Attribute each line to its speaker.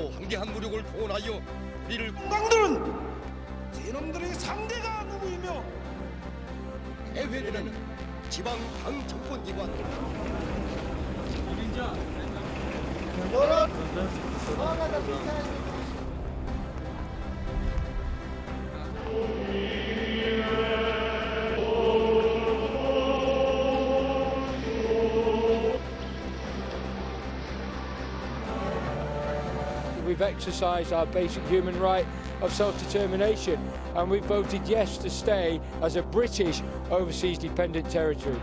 Speaker 1: 모두 한개한 무력을 동원하여 우리를
Speaker 2: 강들은 이놈들의 상대가 누구이며
Speaker 1: 해외에는 지방 당 정권 기관
Speaker 3: We've exercised our basic human right of self-determination, and we voted yes to stay as a British overseas dependent territory.